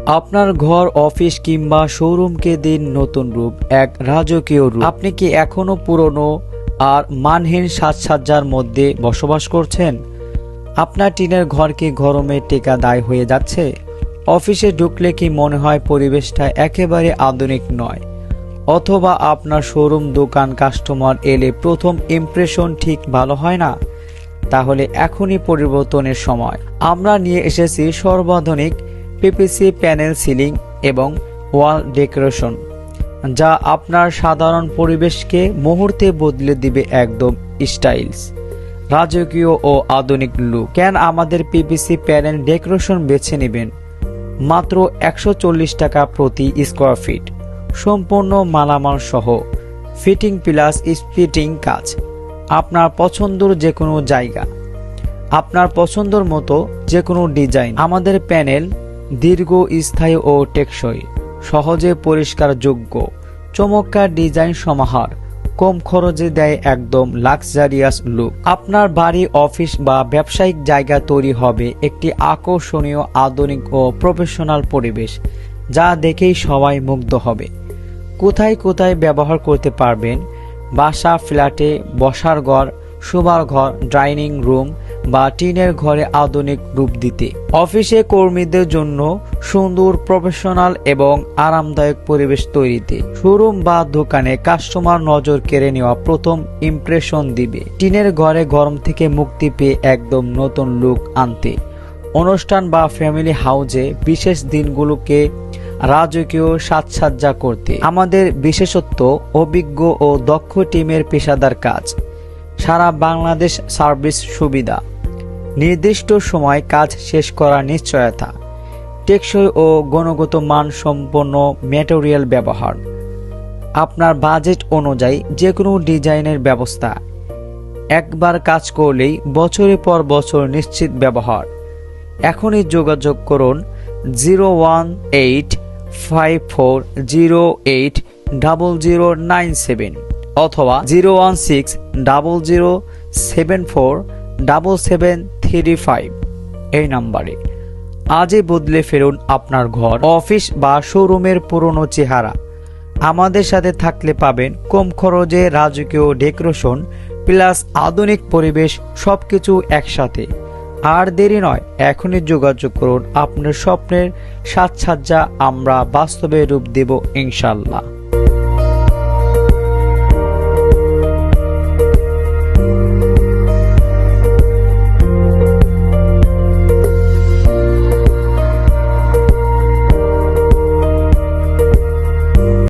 আপনার ঘর, অফিস কিংবা শোরুমকে দিন নতুন রূপ, এক রাজকীয় রূপ। আপনি কি এখনো পুরনো আর মানহীন সাজসজ্জার মধ্যে বসবাস করছেন? আপনার টিনের ঘর কি গরমে টেকাদায় হয়ে যাচ্ছে? অফিসে ঢুকলে কি মনে হয় পরিবেশটা একেবারে আধুনিক নয়? অথবা আপনার শোরুম, দোকান, কাস্টমার এলে প্রথম ইমপ্রেশন ঠিক ভালো হয় না? তাহলে এখনই পরিবর্তনের সময়। আমরা নিয়ে এসেছি সর্বাধুনিক পিপিসি প্যানেল, সিলিং এবং ওয়াল ডেকোরেশন, যা আপনার সাধারণ পরিবেশকে মুহূর্তে বদলে দিবে একদম স্টাইলস, রাজকীয় ও আধুনিক লুক। কেন আমাদের পিপিসি প্যানেল ডেকোরেশন বেছে নেবেন? মাত্র 140 টাকা প্রতি স্কোয়ার ফিট, সম্পূর্ণ মালামাল সহ, ফিটিং প্লাস স্প্লিটিং কাজ। আপনার পছন্দের যে কোনো জায়গা, আপনার পছন্দের মতো যে কোনো ডিজাইন। আমাদের প্যানেল দীর্ঘস্থায়ী ও টেকসই, সহজে পরিষ্কারযোগ্য, চমৎকার ডিজাইন সমাহার, কম খরচে দেয় একদম লাক্সারিয়াস লুক। আপনার বাড়ি, অফিস বা ব্যবসায়িক জায়গা তৈরি হবে একটি আকর্ষণীয়, আধুনিক ও প্রফেশনাল পরিবেশ, যা দেখেই সবাই মুগ্ধ হবে। কোথায় কোথায় ব্যবহার করতে পারবেন? বাসা, ফ্ল্যাটে, বসার ঘর, শোবার ঘর, ডাইনিং রুম বা টিনের ঘরে আধুনিক রূপ দিতে। অফিসে কর্মীদের জন্য সুন্দর, প্রফেশনাল এবং আরামদায়ক পরিবেশ তৈরিতে। শোরুম বা দোকানে কাস্টমার নজর কেড়ে নেওয়া প্রথম ইমপ্রেশন দিবে। টিনের ঘরে গরম থেকে মুক্তি পেয়ে একদম নতুন লুক আনতে। অনুষ্ঠান বা ফ্যামিলি হাউজে বিশেষ দিনগুলোকে রাজকীয় সাজসজ্জা করতে। আমাদের বিশেষত্ব, অভিজ্ঞ ও দক্ষ টিমের পেশাদার কাজ, সারা বাংলাদেশ সার্ভিস সুবিধা, নির্দিষ্ট সময় কাজ শেষ করার নিশ্চয়তা, টেকসই ও গুণগত মান সম্পন্ন ম্যাটেরিয়াল ব্যবহার, আপনার বাজেট অনুযায়ী যে কোনো ডিজাইনের ব্যবস্থা। একবার কাজ করলেই বছরের পর বছর নিশ্চিত ব্যবহার। এখনই যোগাযোগ করুন 01854080097 অথবা 01600747735 এই নাম্বারে। আজই বদলে ফেলুন আপনার ঘর, অফিস বা শোরুমের পুরনো চেহারা। আমাদের সাথে থাকলে পাবেন কম খরচে রাজকীয় ডেকোরেশন প্লাস আধুনিক পরিবেশ, সবকিছু একসাথে। আর দেরি নয়, এখনই যোগাযোগ করুন। আপনার স্বপ্নের সাজসজ্জা আমরা বাস্তবে রূপ দেব ইনশাল্লাহ।